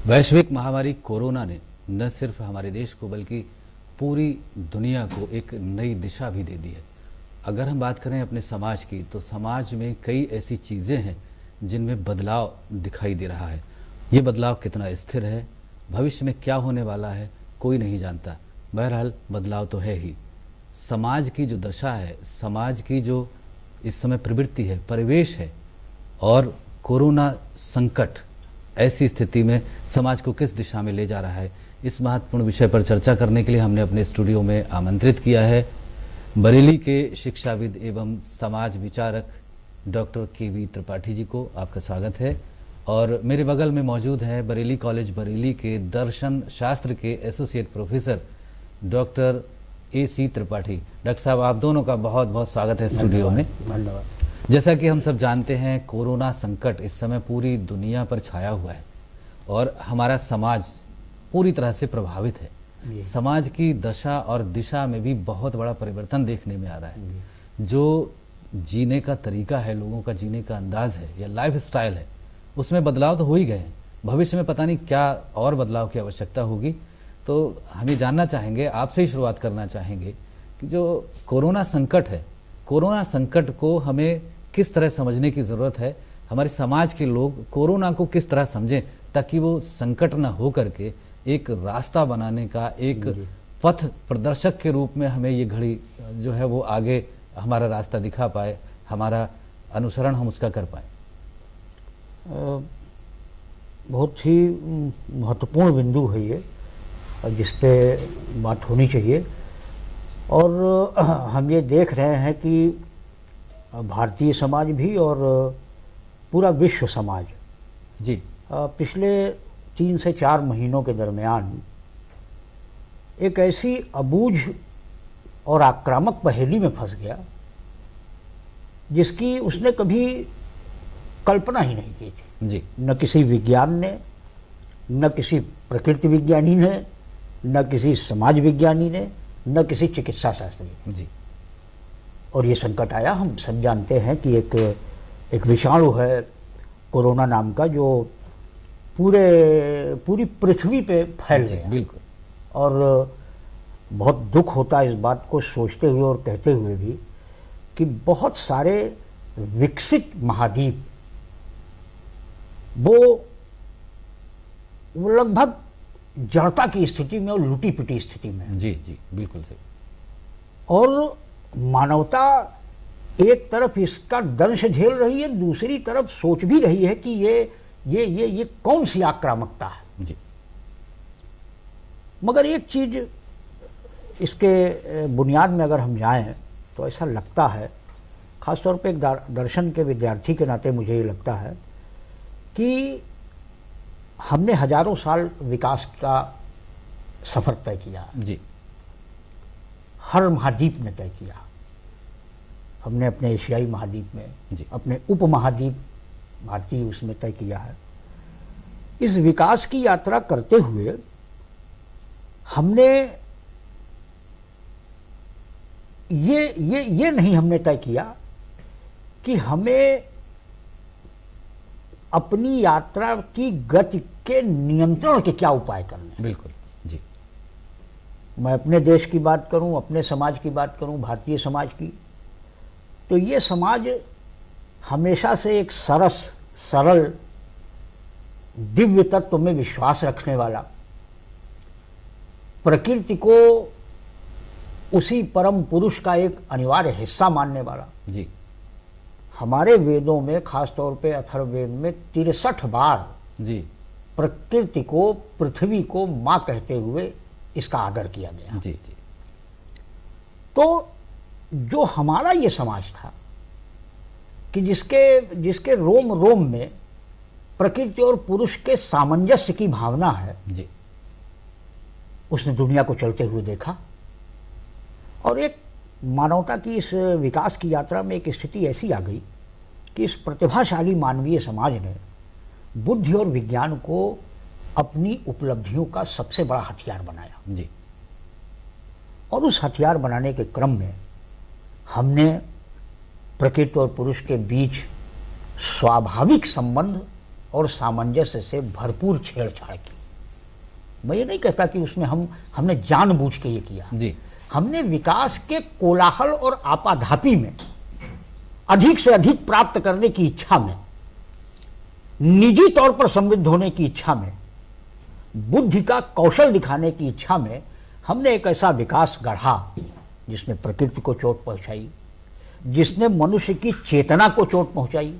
वैश्विक महामारी कोरोना ने न सिर्फ हमारे देश को बल्कि पूरी दुनिया को एक नई दिशा भी दे दी है। अगर हम बात करें अपने समाज की, तो समाज में कई ऐसी चीज़ें हैं जिनमें बदलाव दिखाई दे रहा है। ये बदलाव कितना स्थिर है, भविष्य में क्या होने वाला है, कोई नहीं जानता। बहरहाल बदलाव तो है ही। समाज की जो दशा है, समाज की जो इस समय प्रवृत्ति है, परिवेश है, और कोरोना संकट ऐसी स्थिति में समाज को किस दिशा में ले जा रहा है, इस महत्वपूर्ण विषय पर चर्चा करने के लिए हमने अपने स्टूडियो में आमंत्रित किया है बरेली के शिक्षाविद एवं समाज विचारक डॉक्टर के.वी. त्रिपाठी जी को। आपका स्वागत है। और मेरे बगल में मौजूद है बरेली कॉलेज बरेली के दर्शन शास्त्र के associate professor doctor AC. Tripathi. Doctor साहब, आप दोनों का बहुत बहुत स्वागत है स्टूडियो में। धन्यवाद। जैसा कि हम सब जानते हैं, कोरोना संकट इस समय पूरी दुनिया पर छाया हुआ है और हमारा समाज पूरी तरह से प्रभावित है। समाज की दशा और दिशा में भी बहुत बड़ा परिवर्तन देखने में आ रहा है। जो जीने का तरीका है, लोगों का जीने का अंदाज है या लाइफ स्टाइल है, उसमें बदलाव तो हो ही गए हैं। भविष्य में पता नहीं क्या और बदलाव की आवश्यकता होगी। तो हम ये जानना चाहेंगे, आपसे ही शुरुआत करना चाहेंगे कि जो कोरोना संकट है, कोरोना संकट को हमें किस तरह समझने की ज़रूरत है। हमारे समाज के लोग कोरोना को किस तरह समझें ताकि वो संकट न हो करके एक रास्ता बनाने का, एक पथ प्रदर्शक के रूप में हमें ये घड़ी जो है वो आगे हमारा रास्ता दिखा पाए, हमारा अनुसरण हम उसका कर पाए। बहुत ही महत्वपूर्ण बिंदु है ये, जिस पे बात होनी चाहिए। और हम ये देख रहे हैं कि भारतीय समाज भी और पूरा विश्व समाज जी पिछले 3 से 4 महीनों के दरमियान एक ऐसी अबूझ और आक्रामक पहेली में फंस गया जिसकी उसने कभी कल्पना ही नहीं की थी। जी। न किसी विज्ञान ने, न किसी प्रकृति विज्ञानी ने, न किसी समाज विज्ञानी ने, न किसी चिकित्सा शास्त्री। जी। और ये संकट आया, हम सब जानते हैं कि एक विषाणु है कोरोना नाम का, जो पूरी पृथ्वी पे फैल गया। बिल्कुल। और बहुत दुख होता है इस बात को सोचते हुए और कहते हुए भी कि बहुत सारे विकसित महाद्वीप वो लगभग जड़ता की स्थिति में और लूटी पिटी स्थिति में। जी जी, बिल्कुल सही। और मानवता एक तरफ इसका दंश झेल रही है, दूसरी तरफ सोच भी रही है कि ये कौन सी आक्रामकता है। जी। मगर एक चीज इसके बुनियाद में अगर हम जाएं तो ऐसा लगता है, खासतौर पे एक दर्शन के विद्यार्थी के नाते मुझे ये लगता है कि हमने हजारों साल विकास का सफर तय किया। जी। हर महाद्वीप ने तय किया। हमने अपने एशियाई महाद्वीप में, अपने उपमहाद्वीप भारतीय उसमें तय किया है। इस विकास की यात्रा करते हुए हमने ये नहीं हमने तय किया कि हमें अपनी यात्रा की गति के नियंत्रण के क्या उपाय करने। बिल्कुल। जी। मैं अपने देश की बात करूं, अपने समाज की बात करूं, भारतीय समाज की, तो ये समाज हमेशा से एक सरल दिव्य तत्व में विश्वास रखने वाला, प्रकृति को उसी परम पुरुष का एक अनिवार्य हिस्सा मानने वाला। जी। हमारे वेदों में, खासतौर पे अथर्ववेद में 63 बार जी प्रकृति को, पृथ्वी को मां कहते हुए इसका आदर किया गया। जी जी। तो जो हमारा ये समाज था कि जिसके रोम रोम में प्रकृति और पुरुष के सामंजस्य की भावना है, जी, उसने दुनिया को चलते हुए देखा। और एक मानवता की इस विकास की यात्रा में एक स्थिति ऐसी आ गई कि इस प्रतिभाशाली मानवीय समाज ने बुद्धि और विज्ञान को अपनी उपलब्धियों का सबसे बड़ा हथियार बनाया। जी। और उस हथियार बनाने के क्रम में हमने प्रकृति और पुरुष के बीच स्वाभाविक संबंध और सामंजस्य से भरपूर छेड़छाड़ की। मैं ये नहीं कहता कि उसमें हमने जानबूझ के ये किया जी। हमने विकास के कोलाहल और आपाधापी में अधिक से अधिक प्राप्त करने की इच्छा में, निजी तौर पर समृद्ध होने की इच्छा में, बुद्धि का कौशल दिखाने की इच्छा में हमने एक ऐसा विकास गढ़ा जिसने प्रकृति को चोट पहुंचाई, जिसने मनुष्य की चेतना को चोट पहुंचाई,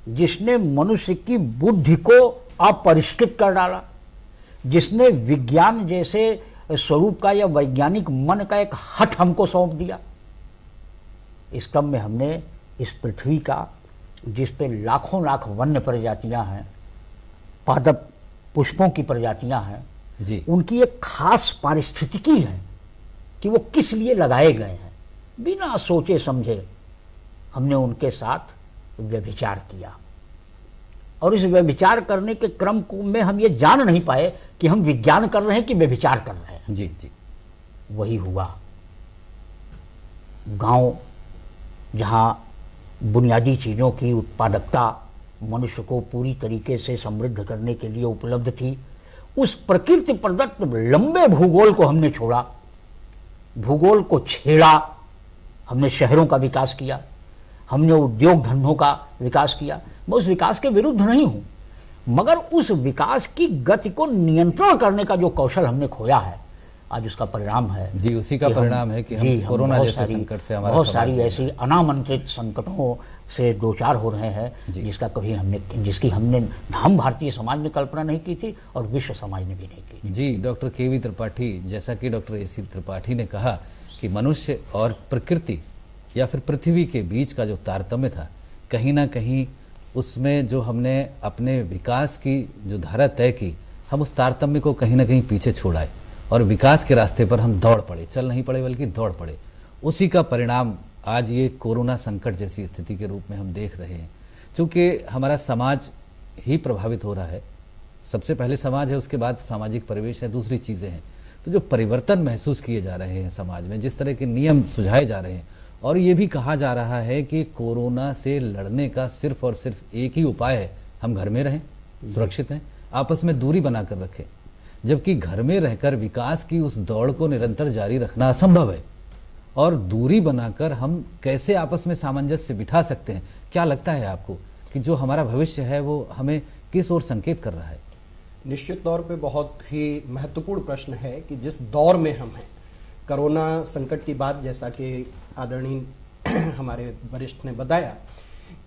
जिसने मनुष्य की बुद्धि को अपरिष्कृत कर डाला, जिसने विज्ञान जैसे स्वरूप का या वैज्ञानिक मन का एक हट हमको सौंप दिया। इस क्रम में हमने इस पृथ्वी का, जिस पे लाखों लाख वन्य प्रजातियां हैं, पादप पुष्पों की प्रजातियां हैं जी, उनकी एक खास पारिस्थितिकी है कि वो किस लिए लगाए गए हैं, बिना सोचे समझे हमने उनके साथ व्यभिचार किया। और इस व्यभिचार करने के क्रम में हम ये जान नहीं पाए कि हम विज्ञान कर रहे हैं कि व्यभिचार कर रहे हैं। जी जी। वही हुआ। गांव जहां बुनियादी चीजों की उत्पादकता मनुष्य को पूरी तरीके से समृद्ध करने के लिए उपलब्ध थी, उस प्रकृति प्रदत्त लंबे भूगोल को हमने छोड़ा, भूगोल को छेड़ा। हमने शहरों का विकास किया, हमने उद्योग धंधों का विकास किया। मैं उस विकास के विरुद्ध नहीं हूं, मगर उस विकास की गति को नियंत्रण करने का जो कौशल हमने खोया है, आज उसका परिणाम है जी, उसी का परिणाम है कि हम कोरोना जैसे संकट से हमारा बहुत सारी ऐसी अनामंत्रित संकटों से दो चार हो रहे हैं जिसकी हम भारतीय समाज ने कल्पना नहीं की थी और विश्व समाज ने भी नहीं की। जी, डॉक्टर केवी त्रिपाठी, जैसा कि डॉक्टर एसी त्रिपाठी ने कहा कि मनुष्य और प्रकृति या फिर पृथ्वी के बीच का जो तारतम्य था, कहीं ना कहीं उसमें जो हमने अपने विकास की जो धारा तय की, हम उस तारतम्य को कहीं ना कहीं पीछे छोड़ाए और विकास के रास्ते पर हम दौड़ पड़े, चल नहीं पड़े बल्कि दौड़ पड़े। उसी का परिणाम आज ये कोरोना संकट जैसी स्थिति के रूप में हम देख रहे हैं। चूंकि हमारा समाज ही प्रभावित हो रहा है, सबसे पहले समाज है, उसके बाद सामाजिक परिवेश है, दूसरी चीजें हैं। तो जो परिवर्तन महसूस किए जा रहे हैं समाज में, जिस तरह के नियम सुझाए जा रहे हैं, और ये भी कहा जा रहा है कि कोरोना से लड़ने का सिर्फ और सिर्फ एक ही उपाय है, हम घर में रहें, सुरक्षित हैं, आपस में दूरी बनाकर रखें, जबकि घर में रहकर विकास की उस दौड़ को निरंतर जारी रखना असंभव है। और दूरी बनाकर हम कैसे आपस में सामंजस्य बिठा सकते हैं? क्या लगता है आपको कि जो हमारा भविष्य है वो हमें किस ओर संकेत कर रहा है? निश्चित तौर पे बहुत ही महत्वपूर्ण प्रश्न है कि जिस दौर में हम हैं, कोरोना संकट की बात, जैसा कि आदरणीय हमारे वरिष्ठ ने बताया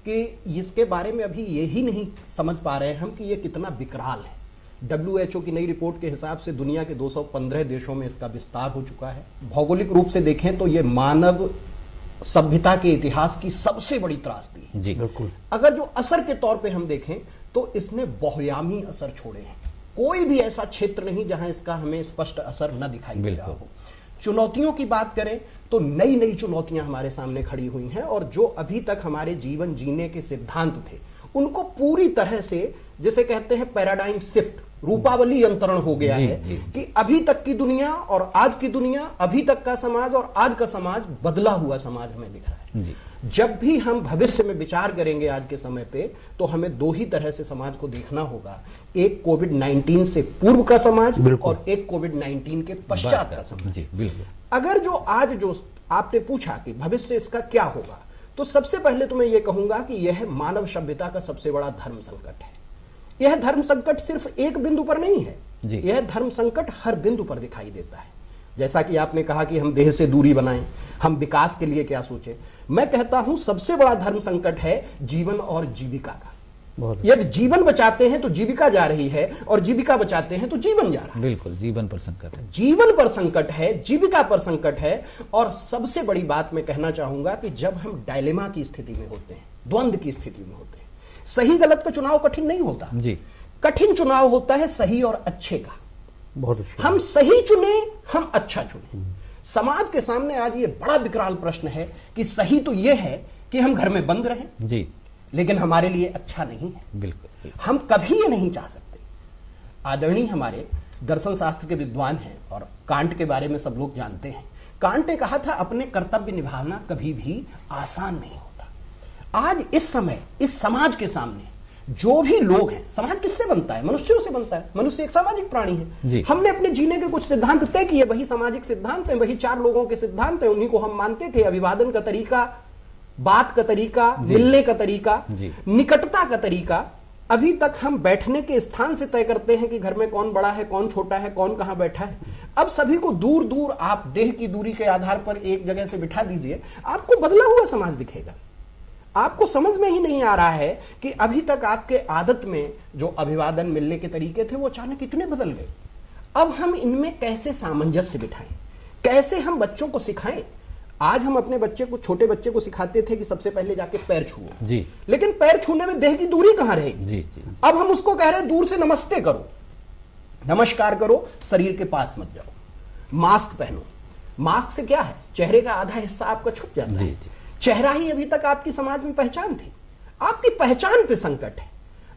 कि इसके बारे में अभी यही नहीं समझ पा रहे हम कि ये कितना विकराल है। WHO की नई रिपोर्ट के हिसाब से दुनिया के 215 देशों में इसका विस्तार हो चुका है। भौगोलिक रूप से देखें तो ये मानव सभ्यता के इतिहास की सबसे बड़ी त्रासदी है। जी बिल्कुल। अगर जो असर के तौर पे हम देखें तो इसने बहुआयामी असर छोड़े हैं। कोई भी ऐसा क्षेत्र नहीं जहां इसका हमें स्पष्ट असर न दिखाई दे रहा हो। चुनौतियों की बात करें तो नई नई चुनौतियां हमारे सामने खड़ी हुई हैं, और जो अभी तक हमारे जीवन जीने के सिद्धांत थे उनको पूरी तरह से, जैसे कहते हैं पैराडाइम शिफ्ट, रूपावली अंतरण हो गया है कि अभी तक की दुनिया और आज की दुनिया, अभी तक का समाज और आज का समाज बदला हुआ समाज हमें दिख रहा है। जब भी हम भविष्य में विचार करेंगे आज के समय पे, तो हमें दो ही तरह से समाज को देखना होगा, एक कोविड-19 से पूर्व का समाज और एक कोविड-19 के पश्चात का समाज। अगर जो आज जो आपने पूछा कि भविष्य इसका क्या होगा, तो सबसे पहले तो मैं ये कहूंगा कि यह मानव सभ्यता का सबसे बड़ा धर्म संकट है। यह धर्म संकट सिर्फ एक बिंदु पर नहीं है, यह धर्म संकट हर बिंदु पर दिखाई देता है। जैसा कि आपने कहा कि हम देह से दूरी बनाएं, हम विकास के लिए क्या सोचें, मैं कहता हूं सबसे बड़ा धर्म संकट है जीवन और जीविका का। यदि जीवन बचाते हैं तो जीविका जा रही है, और जीविका बचाते हैं तो जीवन जा रहा है। बिल्कुल, जीवन पर संकट है, जीवन पर संकट है, जीविका पर संकट है। और सबसे बड़ी बात मैं कहना चाहूंगा कि जब हम डायलेमा की स्थिति में होते हैं, द्वंद्व की स्थिति में होते हैं, सही गलत का चुनाव कठिन नहीं होता जी, कठिन चुनाव होता है सही और अच्छे का। बहुत अच्छा। हम सही चुने, हम अच्छा चुने। समाज के सामने आज ये बड़ा विकराल प्रश्न है कि सही तो ये है कि हम घर में बंद रहें जी, लेकिन हमारे लिए अच्छा नहीं है। बिल्कुल, हम कभी ये नहीं चाह सकते। आदरणीय हमारे दर्शन शास्त्र के विद्वान हैं और कांट के बारे में सब लोग जानते हैं। कांट ने कहा था अपने कर्तव्य निभाना कभी भी आसान नहीं होता। आज इस समय इस समाज के सामने जो भी लोग हैं, समाज किससे बनता है? मनुष्यों से बनता है। मनुष्य एक सामाजिक प्राणी है। हमने अपने जीने के कुछ सिद्धांत तय किए, वही सामाजिक सिद्धांत हैं, वही 4 लोगों के सिद्धांत हैं, उन्हीं को हम मानते थे। अभिवादन का तरीका, बात का तरीका, मिलने का तरीका, निकटता का तरीका, अभी तक हम बैठने के स्थान से तय करते हैं कि घर में कौन बड़ा है, कौन छोटा है, कौन कहां बैठा है। अब सभी को दूर दूर आप देह की दूरी के आधार पर एक जगह से बिठा दीजिए, आपको बदला हुआ समाज दिखेगा। आपको समझ में ही नहीं आ रहा है कि अभी तक आपके आदत में जो अभिवादन, मिलने के तरीके थे, वो अचानक इतने बदल गए। अब हम इनमें कैसे सामंजस्य बिठाएं, कैसे हम बच्चों को सिखाएं? आज हम अपने बच्चे को, छोटे बच्चे को सिखाते थे कि सबसे पहले जाके पैर छुओ जी, लेकिन पैर छूने में देह की दूरी कहां रहेगी जी। अब हम उसको कह रहे हैं दूर से नमस्ते करो, नमस्कार करो, शरीर के पास मत जाओ, मास्क पहनो। मास्क से क्या है? चेहरे का आधा हिस्सा आपका छुप जाता है। चेहरा ही अभी तक आपकी समाज में पहचान थी। आपकी पहचान पे संकट है।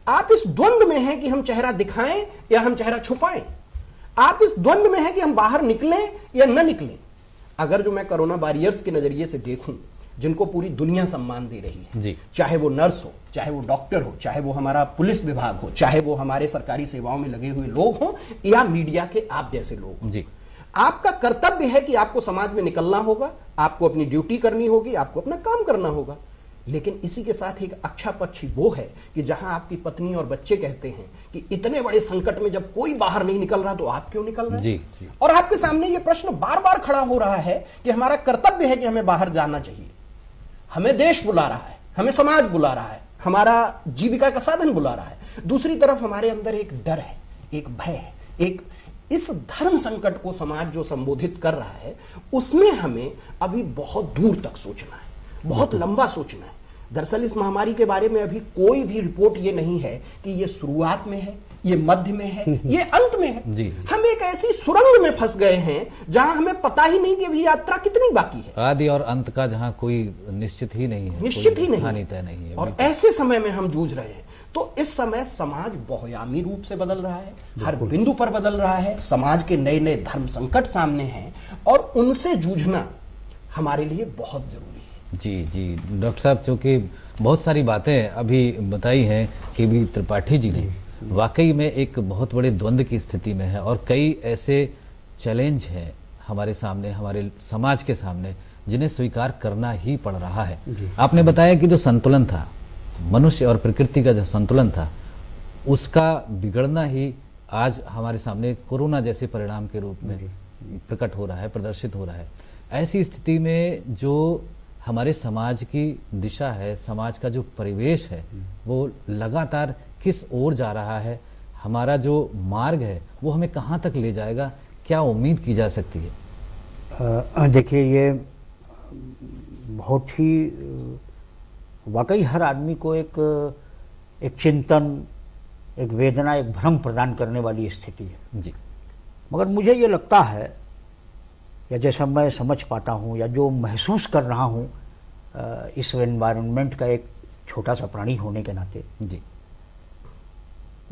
आप इस द्वंद्व में हैं कि हम चेहरा दिखाएं या हम चेहरा छुपाएं। आप इस द्वंद्व में हैं कि हम बाहर निकलें या न निकलें। अगर जो मैं कोरोना वॉरियर्स के नजरिए से देखूं, जिनको पूरी दुनिया सम्मान दे रही है जी, चाहे वो नर्स हो, चाहे वो डॉक्टर हो, चाहे वो हमारा पुलिस विभाग हो, चाहे वो हमारे सरकारी सेवाओं में लगे हुए लोग हों या मीडिया के आप जैसे लोग जी, आपका कर्तव्य है कि आपको समाज में निकलना होगा, आपको अपनी ड्यूटी करनी होगी, आपको अपना काम करना होगा। लेकिन इसी के साथ एक अच्छा पक्ष वो है कि जहां आपकी पत्नी और बच्चे कहते हैं कि इतने बड़े संकट में जब कोई बाहर नहीं निकल रहा तो आप क्यों निकल रहे हैं? जी। और आपके सामने ये प्रश्न बार बार खड़ा हो रहा है कि हमारा कर्तव्य है कि हमें बाहर जाना चाहिए, हमें देश बुला रहा है, हमें समाज बुला रहा है, हमारा जीविका का साधन बुला रहा है। दूसरी तरफ हमारे अंदर एक डर है, एक भय है, एक इस धर्म संकट को समाज जो संबोधित कर रहा है उसमें हमें अभी बहुत दूर तक सोचना है, बहुत लंबा सोचना है। दरअसल इस महामारी के बारे में अभी कोई भी रिपोर्ट ये नहीं है कि ये शुरुआत में है, ये मध्य में है, ये अंत में है। जी। हम एक ऐसी सुरंग में फंस गए हैं जहां हमें पता ही नहीं कि अभी यात्रा कितनी बाकी है। आदि और अंत का जहां कोई निश्चित ही नहीं है, निश्चित ही तय नहीं है। और ऐसे समय में हम जूझ रहे हैं। तो इस समय समाज बहुआयामी रूप से बदल रहा है, हर बिंदु पर बदल रहा है। समाज के नए नए धर्म संकट सामने हैं और उनसे जूझना हमारे लिए बहुत जरूरी है। जी जी डॉक्टर साहब, चूंकि बहुत सारी बातें अभी बताई हैं कि भी त्रिपाठी जी ने, वाकई में एक बहुत बड़े द्वंद्व की स्थिति में है और कई ऐसे चैलेंज हैं हमारे सामने, हमारे समाज के सामने, जिन्हें स्वीकार करना ही पड़ रहा है। आपने बताया कि जो संतुलन था, मनुष्य और प्रकृति का जो संतुलन था, उसका बिगड़ना ही आज हमारे सामने कोरोना जैसे परिणाम के रूप में प्रकट हो रहा है, प्रदर्शित हो रहा है। ऐसी स्थिति में जो हमारे समाज की दिशा है, समाज का जो परिवेश है, वो लगातार किस ओर जा रहा है, हमारा जो मार्ग है वो हमें कहाँ तक ले जाएगा, क्या उम्मीद की जा सकती है? देखिए, ये बहुत ही वाकई हर आदमी को एक चिंतन, एक वेदना, एक भ्रम प्रदान करने वाली स्थिति है जी। मगर मुझे ये लगता है, या जैसा मैं समझ पाता हूँ या जो महसूस कर रहा हूँ इस एनवायरनमेंट का एक छोटा सा प्राणी होने के नाते जी,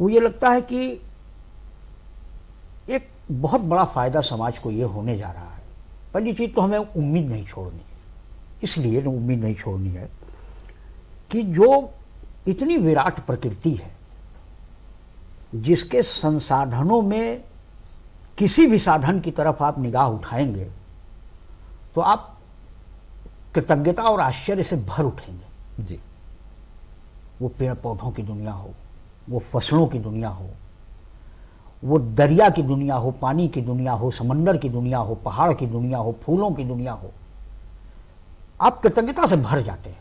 वो ये लगता है कि एक बहुत बड़ा फायदा समाज को ये होने जा रहा है। पहली चीज तो हमें उम्मीद नहीं छोड़नी है, इसलिए उम्मीद नहीं छोड़नी है कि जो इतनी विराट प्रकृति है, जिसके संसाधनों में किसी भी साधन की तरफ आप निगाह उठाएंगे तो आप कृतज्ञता और आश्चर्य से भर उठेंगे जी। वो पेड़ पौधों की दुनिया हो, वो फसलों की दुनिया हो, वो दरिया की दुनिया हो, पानी की दुनिया हो, समंदर की दुनिया हो, पहाड़ की दुनिया हो, फूलों की दुनिया हो, आप कृतज्ञता से भर जाते हैं।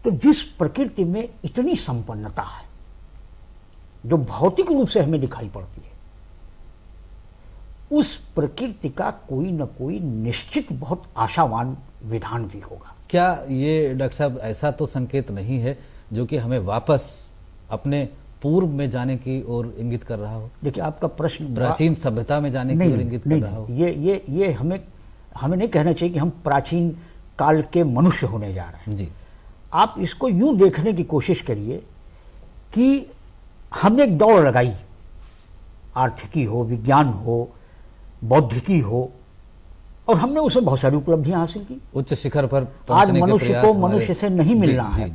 तो जिस प्रकृति में इतनी संपन्नता है जो भौतिक रूप से हमें दिखाई पड़ती है, उस प्रकृति का कोई न कोई निश्चित बहुत आशावान विधान भी होगा। क्या ये डॉक्टर साहब ऐसा तो संकेत नहीं है जो कि हमें वापस अपने पूर्व में जाने की ओर इंगित कर रहा हो? देखिए, आपका प्रश्न प्राचीन सभ्यता में जाने की ओर इंगित कर रहा हो? ये हमें नहीं कहना चाहिए कि हम प्राचीन काल के मनुष्य होने जा रहे हैं जी। आप इसको यूं देखने की कोशिश करिए कि हमने एक दौड़ लगाई, आर्थिकी हो, विज्ञान हो, बौद्धिकी हो, और हमने उसमें बहुत सारी उपलब्धियां हासिल की। उच्च शिखर पर आज मनुष्य को मनुष्य से नहीं मिलना है,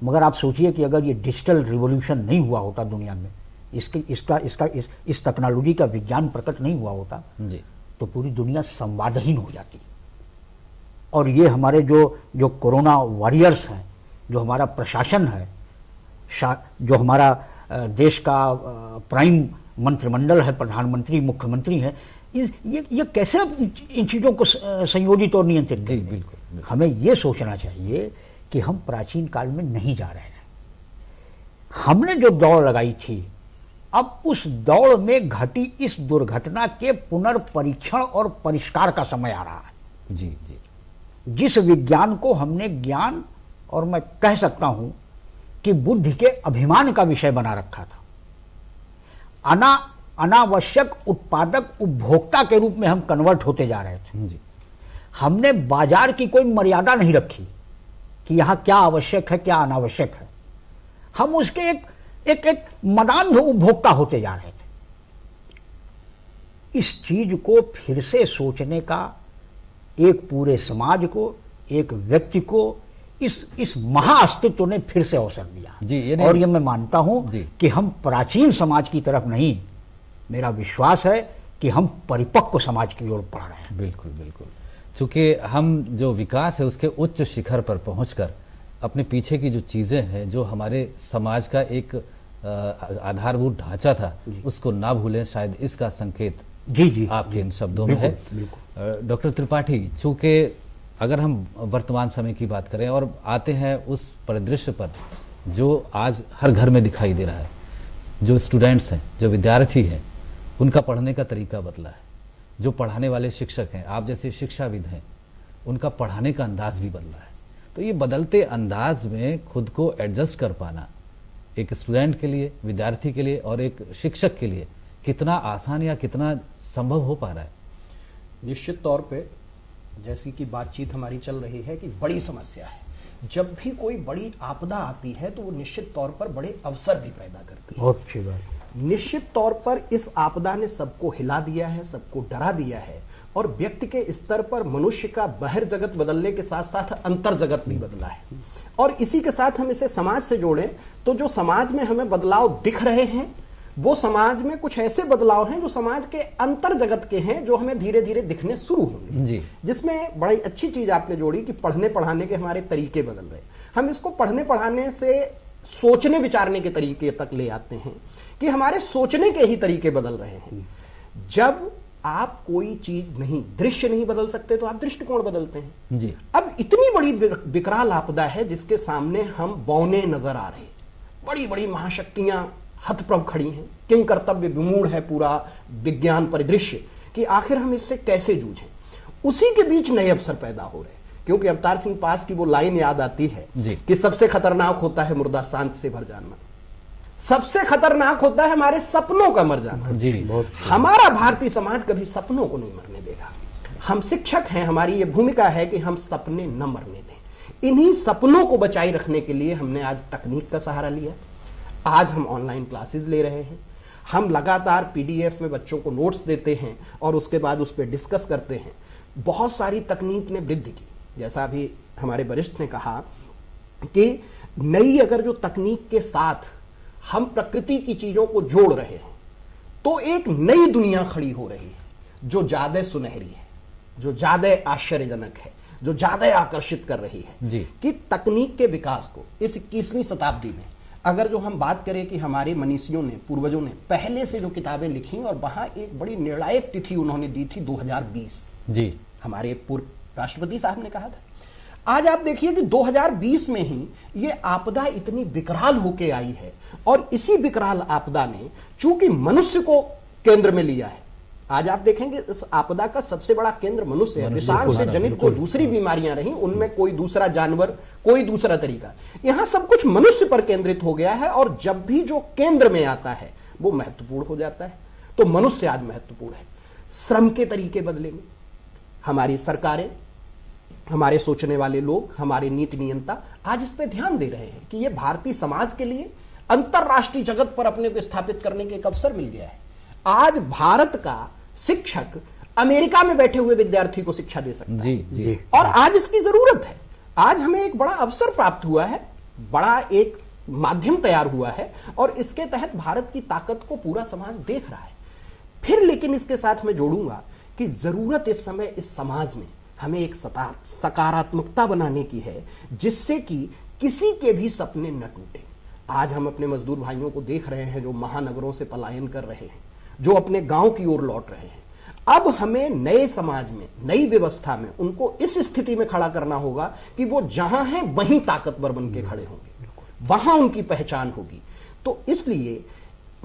मगर आप सोचिए कि अगर ये डिजिटल रिवॉल्यूशन नहीं हुआ होता दुनिया में, इस टेक्नोलॉजी का विज्ञान प्रकट नहीं हुआ होता जी, तो पूरी दुनिया संवादहीन हो जाती। और ये हमारे जो कोरोना वॉरियर्स हैं, जो हमारा प्रशासन है, जो हमारा देश का प्राइम मंत्रिमंडल है, प्रधानमंत्री, मुख्यमंत्री है, ये कैसे इन चीज़ों को संयोजित और नियंत्रित जी, करेंगे? बिल्कुल। हमें ये सोचना चाहिए कि हम प्राचीन काल में नहीं जा रहे हैं। हमने जो दौड़ लगाई थी, अब उस दौड़ में घटी इस दुर्घटना के पुनर्परीक्षण और परिष्कार का समय आ रहा है। जी जी, जिस विज्ञान को हमने ज्ञान और मैं कह सकता हूं कि बुद्धि के अभिमान का विषय बना रखा था, अनावश्यक उत्पादक उपभोक्ता के रूप में हम कन्वर्ट होते जा रहे थे। जी, हमने बाजार की कोई मर्यादा नहीं रखी कि यहां क्या आवश्यक है, क्या अनावश्यक है। हम उसके एक मदान्ध उपभोक्ता होते जा रहे थे। इस चीज को फिर से सोचने का एक पूरे समाज को, एक व्यक्ति को इस महाअस्तित्व ने फिर से अवसर दिया। जी, और ये मैं मानता हूं जी, कि हम प्राचीन समाज की तरफ नहीं, मेरा विश्वास है कि हम परिपक्व समाज की ओर बढ़ रहे हैं। बिल्कुल बिल्कुल। चूंकि हम जो विकास है उसके उच्च शिखर पर पहुंचकर अपने पीछे की जो चीजें हैं, जो हमारे समाज का एक आधारभूत ढांचा था, उसको ना भूलें, शायद इसका संकेत जी जी आपके इन शब्दों में है। डॉक्टर त्रिपाठी, चूंकि अगर हम वर्तमान समय की बात करें और आते हैं उस परिदृश्य पर जो आज हर घर में दिखाई दे रहा है, जो स्टूडेंट्स हैं, जो विद्यार्थी हैं, उनका पढ़ने का तरीका बदला है। जो पढ़ाने वाले शिक्षक हैं, आप जैसे शिक्षाविद हैं, उनका पढ़ाने का अंदाज भी बदला है। तो ये बदलते अंदाज में खुद को एडजस्ट कर पाना एक स्टूडेंट के लिए, विद्यार्थी के लिए और एक शिक्षक के लिए कितना आसान या कितना संभव हो पा रहा है? निश्चित तौर पे जैसी कि बातचीत हमारी चल रही है कि बड़ी समस्या है। जब भी कोई बड़ी आपदा आती है तो वो निश्चित तौर पर बड़े अवसर भी पैदा करती है। बहुत अच्छी बात। निश्चित तौर पर इस आपदा ने सबको हिला दिया है, सबको डरा दिया है, और व्यक्ति के स्तर पर मनुष्य का बहिर् जगत बदलने के साथ साथ अंतर जगत भी बदला है। और इसी के साथ हम इसे समाज से जोड़ें तो जो समाज में हमें बदलाव दिख रहे हैं, वो समाज में कुछ ऐसे बदलाव हैं जो समाज के अंतर जगत के हैं, जो हमें धीरे धीरे दिखने शुरू होंगे जी। जिसमें बड़ी अच्छी चीज आपने जोड़ी कि पढ़ने पढ़ाने के हमारे तरीके बदल रहे हैं। हम इसको पढ़ने पढ़ाने से सोचने विचारने के तरीके तक ले आते हैं कि हमारे सोचने के ही तरीके बदल रहे हैं। जब आप कोई चीज नहीं, दृश्य नहीं बदल सकते तो आप दृष्टिकोण बदलते हैं। जी। अब इतनी बड़ी विकराल आपदा है जिसके सामने हम बौने नजर आ रहे, बड़ी बड़ी महाशक्तियां हतप्रभ खड़ी हैं, किंग कर्तव्य विमूढ़ है पूरा विज्ञान परिदृश्य कि आखिर हम इससे कैसे जूझें। उसी के बीच नए अवसर पैदा हो रहे हैं, क्योंकि अवतार सिंह पास की वो लाइन याद आती है कि सबसे खतरनाक होता है मुर्दा शांत से भर जाना, सबसे खतरनाक होता है हमारे सपनों का मर जाना। जी। हमारा भारतीय समाज कभी सपनों को नहीं मरने देगा। हम शिक्षक हैं, हमारी ये भूमिका है कि हम सपने न मरने दें। इन्हीं सपनों को बचाए रखने के लिए हमने आज तकनीक का सहारा लिया। आज हम ऑनलाइन क्लासेस ले रहे हैं, हम लगातार पीडीएफ में बच्चों को नोट्स देते हैं और उसके बाद उस पर डिस्कस करते हैं। बहुत सारी तकनीक ने वृद्धि की, जैसा अभी हमारे वरिष्ठ ने कहा कि नई अगर जो तकनीक के साथ हम प्रकृति की चीजों को जोड़ रहे हैं तो एक नई दुनिया खड़ी हो रही है जो ज्यादा सुनहरी है, जो ज्यादा आश्चर्यजनक है, जो ज्यादा आकर्षित कर रही है जी। कि तकनीक के विकास को इस 21वीं शताब्दी में अगर जो हम बात करें कि हमारे मनीषियों ने, पूर्वजों ने पहले से जो किताबें लिखी और वहां एक बड़ी निर्णायक तिथि उन्होंने दी थी 2020। जी। हमारे पूर्व राष्ट्रपति साहब ने कहा था। आज आप देखिए कि 2020 में ही ये आपदा इतनी विकराल होके आई है और इसी विकराल आपदा ने चूंकि मनुष्य को केंद्र में लिया है। आज आप देखेंगे इस आपदा का सबसे बड़ा केंद्र मनुष्य है। विषाणु से जनित जो दूसरी बीमारियां रही उनमें कोई दूसरा जानवर, कोई दूसरा तरीका, यहां सब कुछ मनुष्य पर केंद्रित हो गया है और जब भी जो केंद्र में आता है वो महत्वपूर्ण हो जाता है। तो मनुष्य आज महत्वपूर्ण है। श्रम के तरीके बदलेंगे, हमारी सरकारें, हमारे सोचने वाले लोग, हमारे नीति नियंता आज इस पे ध्यान दे रहे हैं कि ये भारतीय समाज के लिए अंतरराष्ट्रीय जगत पर अपने को स्थापित करने के एक अवसर मिल गया है। आज भारत का शिक्षक अमेरिका में बैठे हुए विद्यार्थी को शिक्षा दे सकता है। जी, जी। और आज इसकी जरूरत है। आज हमें एक बड़ा अवसर प्राप्त हुआ है बड़ा एक माध्यम तैयार हुआ है और इसके तहत भारत की ताकत को पूरा समाज देख रहा है। फिर लेकिन इसके साथ मैं जोड़ूंगा कि जरूरत इस समय इस समाज में हमें एक सकारात्मकता बनाने की है, जिससे कि किसी के भी सपने न टूटे। आज हम अपने मजदूर भाइयों को देख रहे हैं जो महानगरों से पलायन कर रहे हैं, जो अपने गांव की ओर लौट रहे हैं। अब हमें नए समाज में, नई व्यवस्था में उनको इस स्थिति में खड़ा करना होगा कि वो जहां हैं वहीं ताकतवर बन के खड़े होंगे, वहां उनकी पहचान होगी। तो इसलिए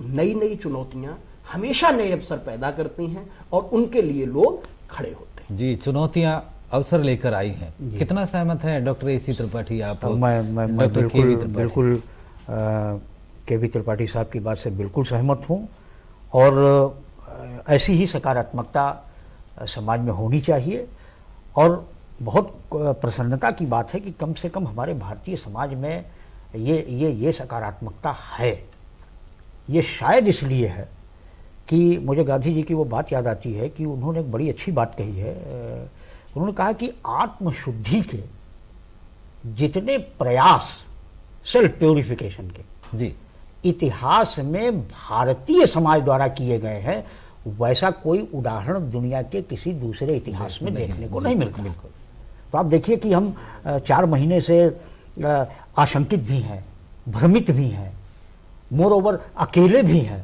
नई नई चुनौतियां हमेशा नए अवसर पैदा करती हैं और उनके लिए लोग खड़े होते हैं। जी, चुनौतियां अवसर लेकर आई हैं। कितना सहमत है डॉक्टर एसी त्रिपाठी आप? मैं बिल्कुल केवी त्रिपाठी साहब की बात से बिल्कुल सहमत हूं और ऐसी ही सकारात्मकता समाज में होनी चाहिए। और बहुत प्रसन्नता की बात है कि कम से कम हमारे भारतीय समाज में ये सकारात्मकता है। ये शायद इसलिए है कि मुझे गांधी जी की वो बात याद आती है कि उन्होंने एक बड़ी अच्छी बात कही है। उन्होंने कहा कि आत्मशुद्धि के जितने प्रयास सेल्फ प्योरिफिकेशन के जी इतिहास में भारतीय समाज द्वारा किए गए हैं, वैसा कोई उदाहरण दुनिया के किसी दूसरे इतिहास में देखने को नहीं मिलता। बिल्कुल। तो आप देखिए कि हम 4 महीने से आशंकित भी हैं, भ्रमित भी हैं, मोर ओवर अकेले भी हैं।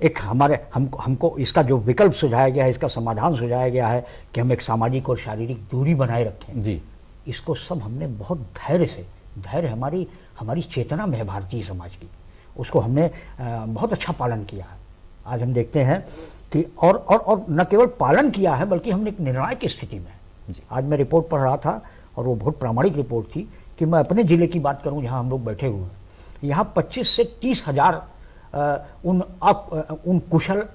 एक हमको इसका जो विकल्प सुझाया गया है, इसका समाधान सुझाया गया है कि हम एक सामाजिक और शारीरिक दूरी बनाए रखें जी। इसको सब हमने बहुत धैर्य हमारी चेतना में है भारतीय समाज की, उसको हमने बहुत अच्छा पालन किया है। आज हम देखते हैं कि और न केवल पालन किया है बल्कि हमने एक निर्णायक की स्थिति में है। आज मैं रिपोर्ट पढ़ रहा था और वो बहुत प्रामाणिक रिपोर्ट थी कि मैं अपने जिले की बात करूं जहां हम लोग बैठे हुए हैं, यहाँ 25 से 30 हजार उन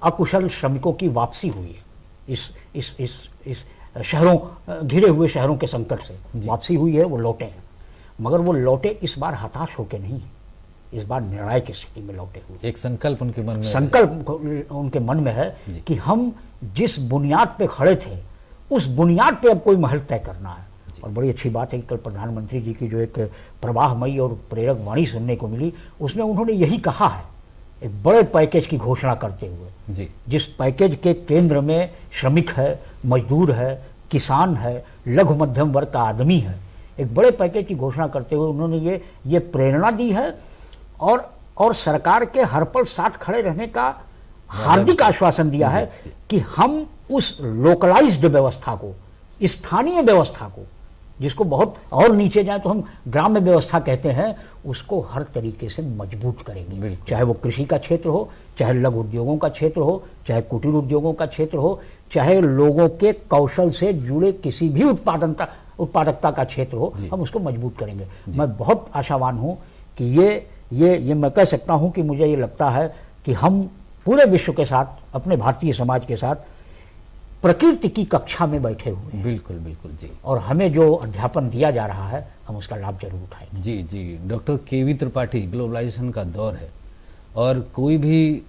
अकुशल श्रमिकों की वापसी हुई है। इस शहरों, घिरे हुए शहरों के संकट से वापसी हुई है, वो लौटे हैं। मगर वो लौटे इस बार हताश होके नहीं, इस बार निर्णायक की स्थिति में लौटे हुए। एक संकल्प उनके मन में उनके मन में है कि हम जिस बुनियाद पे खड़े थे उस बुनियाद पे अब कोई महल तय करना है। और बड़ी अच्छी बात है कि कल प्रधानमंत्री जी की जो एक प्रवाहमयी और प्रेरक वाणी सुनने को मिली, उसमें उन्होंने यही कहा है, एक बड़े पैकेज की घोषणा करते हुए जी। जिस पैकेज के केंद्र में श्रमिक है, मजदूर है, किसान है, लघु मध्यम वर्ग का आदमी है, एक बड़े पैकेज की घोषणा करते हुए उन्होंने ये प्रेरणा दी है और सरकार के हर पल साथ खड़े रहने का हार्दिक आश्वासन दिया है कि हम उस लोकलाइज्ड व्यवस्था को, स्थानीय व्यवस्था को, जिसको बहुत और नीचे जाए तो हम ग्राम्य व्यवस्था कहते हैं, उसको हर तरीके से मजबूत करेंगे। चाहे वो कृषि का क्षेत्र हो, चाहे लघु उद्योगों का क्षेत्र हो, चाहे कुटीर उद्योगों का क्षेत्र हो, चाहे लोगों के कौशल से जुड़े किसी भी उत्पादकता का क्षेत्र हो, हम उसको मजबूत करेंगे। मैं बहुत आशावान हूं कि ये मैं कह सकता हूं कि मुझे ये लगता है कि हम पूरे विश्व के साथ, अपने भारतीय समाज के साथ प्रकृति की कक्षा में बैठे हुए हैं। बिल्कुल जी। और हमें जो अध्यापन दिया जा रहा है हम उसका लाभ जरूर उठाएंगे। जी। डॉक्टर केवी त्रिपाठी, ग्लोबलाइजेशन का दौर है और कोई भी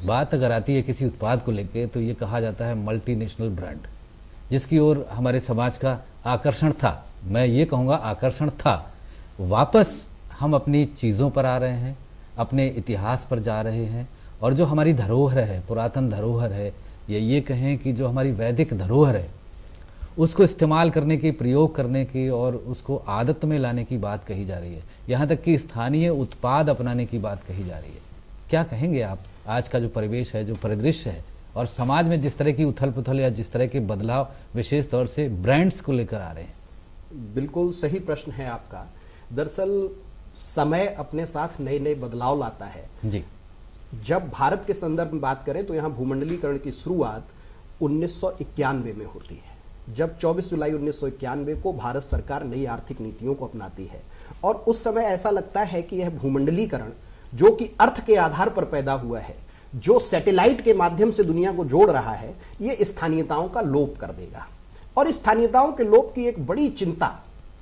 बात अगर आती है किसी उत्पाद को लेके तो ये कहा जाता है मल्टीनेशनल ब्रांड, जिसकी ओर हमारे समाज का आकर्षण था। मैं ये कहूँगा आकर्षण था। वापस हम अपनी चीज़ों पर आ रहे हैं, अपने इतिहास पर जा रहे हैं और जो हमारी धरोहर है, पुरातन धरोहर है, ये कहें कि जो हमारी वैदिक धरोहर है, उसको इस्तेमाल करने की, प्रयोग करने की और उसको आदत में लाने की बात कही जा रही है। यहाँ तक कि स्थानीय उत्पाद अपनाने की बात कही जा रही है। क्या कहेंगे आप? आज का जो परिवेश है, जो परिदृश्य है और समाज में जिस तरह की उथल पुथल या जिस तरह के बदलाव विशेष तौर से ब्रांड्स को लेकर आ रहे हैं। बिल्कुल सही प्रश्न है आपका। दरअसल समय अपने साथ नए नए बदलाव लाता है जी। जब भारत के संदर्भ में बात करें तो यहाँ भूमंडलीकरण की शुरुआत 1991 में होती है, जब 24 जुलाई 1991 को भारत सरकार नई आर्थिक नीतियों को अपनाती है। और उस समय ऐसा लगता है कि यह भूमंडलीकरण जो कि अर्थ के आधार पर पैदा हुआ है, जो सैटेलाइट के माध्यम से दुनिया को जोड़ रहा है, ये स्थानीयताओं का लोप कर देगा। और स्थानीयताओं के लोप की एक बड़ी चिंता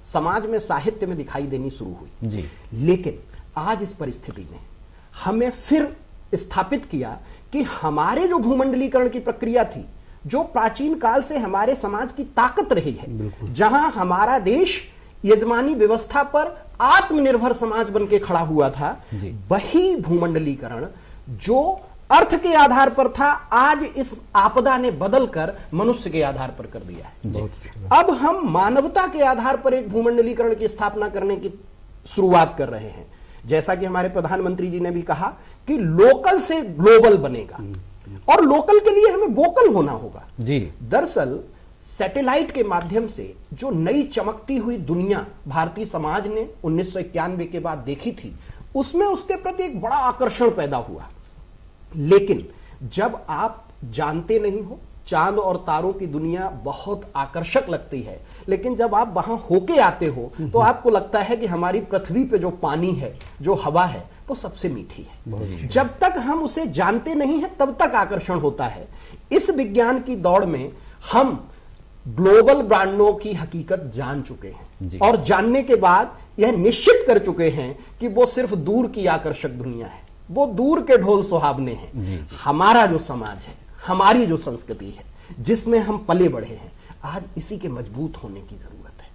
समाज में, साहित्य में दिखाई देनी शुरू हुई जी। लेकिन आज इस परिस्थिति ने हमें फिर स्थापित किया कि हमारे जो भूमंडलीकरण की प्रक्रिया थी, जो प्राचीन काल से हमारे समाज की ताकत रही है, जहां हमारा देश यजमानी व्यवस्था पर आत्मनिर्भर समाज बन के खड़ा हुआ था, वही भूमंडलीकरण जो अर्थ के आधार पर था, आज इस आपदा ने बदलकर मनुष्य के आधार पर कर दिया है। अब हम मानवता के आधार पर एक भूमंडलीकरण की स्थापना करने की शुरुआत कर रहे हैं। जैसा कि हमारे प्रधानमंत्री जी ने भी कहा कि लोकल से ग्लोबल बनेगा, और लोकल के लिए हमें वोकल होना होगा। दरअसल सैटेलाइट के माध्यम से जो नई चमकती हुई दुनिया भारतीय समाज ने 1991 के बाद देखी थी, उसमें उसके प्रति एक बड़ा आकर्षण पैदा हुआ। लेकिन जब आप जानते नहीं हो, चांद और तारों की दुनिया बहुत आकर्षक लगती है, लेकिन जब आप वहां होके आते हो तो आपको लगता है कि हमारी पृथ्वी पे जो पानी है, जो हवा है, वो सबसे मीठी है। जब तक हम उसे जानते नहीं हैं तब तक आकर्षण होता है। इस विज्ञान की दौड़ में हम ग्लोबल ब्रांडों की हकीकत जान चुके हैं, और जानने के बाद यह निश्चित कर चुके हैं कि वो सिर्फ दूर की आकर्षक दुनिया है, वो दूर के ढोल सुहावने हैं। हमारा जो समाज है, हमारी जो संस्कृति है, जिसमें हम पले बढ़े हैं, आज इसी के मजबूत होने की जरूरत है।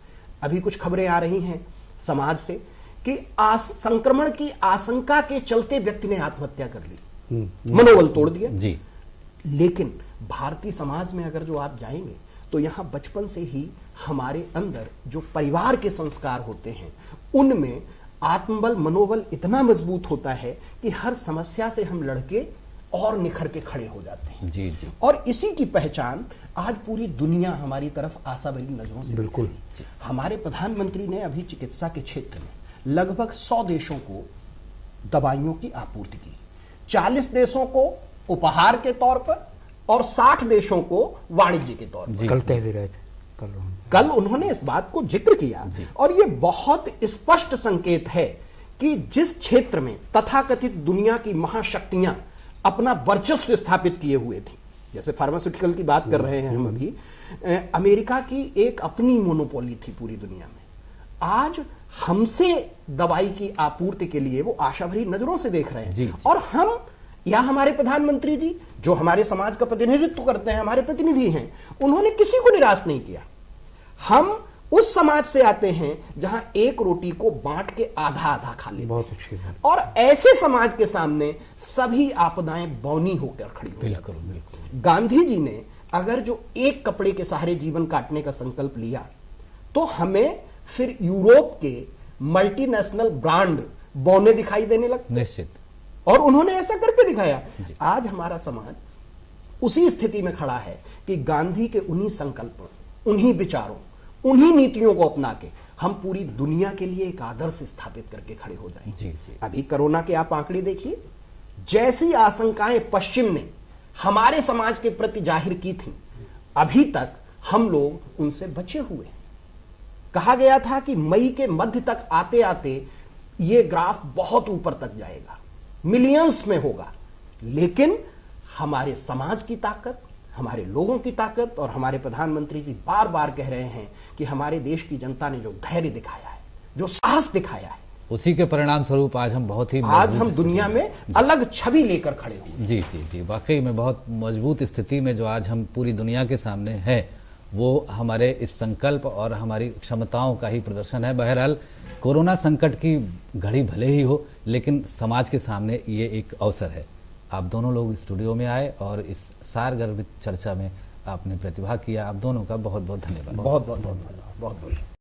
अभी कुछ खबरें आ रही हैं समाज से कि संक्रमण की आशंका के चलते व्यक्ति ने आत्महत्या कर ली, मनोबल तोड़ दिया। लेकिन भारतीय समाज में अगर जो आप जाएंगे तो यहां बचपन से ही हमारे अंदर जो परिवार के संस्कार होते हैं, उनमें आत्मबल, मनोबल इतना मजबूत होता है कि हर समस्या से हम लड़के और निखर के खड़े हो जाते हैं। और इसी की पहचान आज पूरी दुनिया हमारी तरफ आशाभरी नजरों से बिल्कुल। हमारे प्रधानमंत्री ने अभी चिकित्सा के क्षेत्र में लगभग 100 देशों को दवाइयों की आपूर्ति की, 40 देशों को उपहार के तौर पर और 60 देशों को वाणिज्य के तौर पर। कल कह भी रहे थे, कल उन्होंने इस बात को जिक्र किया, और यह बहुत स्पष्ट संकेत है कि जिस क्षेत्र में तथाकथित दुनिया की महाशक्तियां अपना वर्चस्व स्थापित किए हुए थी, जैसे फार्मास्यूटिकल की बात कर रहे हैं हम अभी, अमेरिका की एक अपनी मोनोपोली थी पूरी दुनिया में, आज हमसे दवाई की आपूर्ति के लिए वो आशाभरी नजरों से देख रहे हैं। और हम या हमारे प्रधानमंत्री जी जो हमारे समाज का प्रतिनिधित्व करते हैं, हमारे प्रतिनिधि हैं, उन्होंने किसी को निराश नहीं किया। हम उस समाज से आते हैं जहां एक रोटी को बांट के आधा आधा खा लेते हैं, और ऐसे समाज के सामने सभी आपदाएं बौनी होकर खड़ी हो जाती हैं। गांधी जी ने अगर जो एक कपड़े के सहारे जीवन काटने का संकल्प लिया, तो हमें फिर यूरोप के मल्टीनेशनल ब्रांड बौने दिखाई देने लगते, निश्चित। और उन्होंने ऐसा करके दिखाया। आज हमारा समाज उसी स्थिति में खड़ा है कि गांधी के उन्हीं संकल्पों, उन्हीं विचारों, उन्हीं नीतियों को अपना के हम पूरी दुनिया के लिए एक आदर्श स्थापित करके खड़े हो जाएं। अभी कोरोना के आप आंकड़े देखिए, जैसी आशंकाएं पश्चिम ने हमारे समाज के प्रति जाहिर की थी, अभी तक हम लोग उनसे बचे हुए। कहा गया था कि मई के मध्य तक आते आते ये ग्राफ बहुत ऊपर तक जाएगा, मिलियंस में होगा। लेकिन हमारे समाज की ताकत, हमारे लोगों की ताकत, और हमारे प्रधानमंत्री जी बार बार कह रहे हैं कि हमारे देश की जनता ने जो धैर्य दिखाया है, जो साहस दिखाया है, उसी के परिणाम स्वरूप आज हम बहुत ही आज हम दुनिया में अलग छवि लेकर खड़े हुए। जी, वाकई में बहुत मजबूत स्थिति में जो आज हम पूरी दुनिया के सामने है, वो हमारे इस संकल्प और हमारी क्षमताओं का ही प्रदर्शन है। बहरहाल कोरोना संकट की घड़ी भले ही हो, लेकिन समाज के सामने ये एक अवसर है। आप दोनों लोग स्टूडियो में आए और इस सारगर्भित चर्चा में आपने प्रतिभाग किया। आप दोनों का बहुत बहुत धन्यवाद। बहुत बहुत धन्यवाद। बहुत बहुत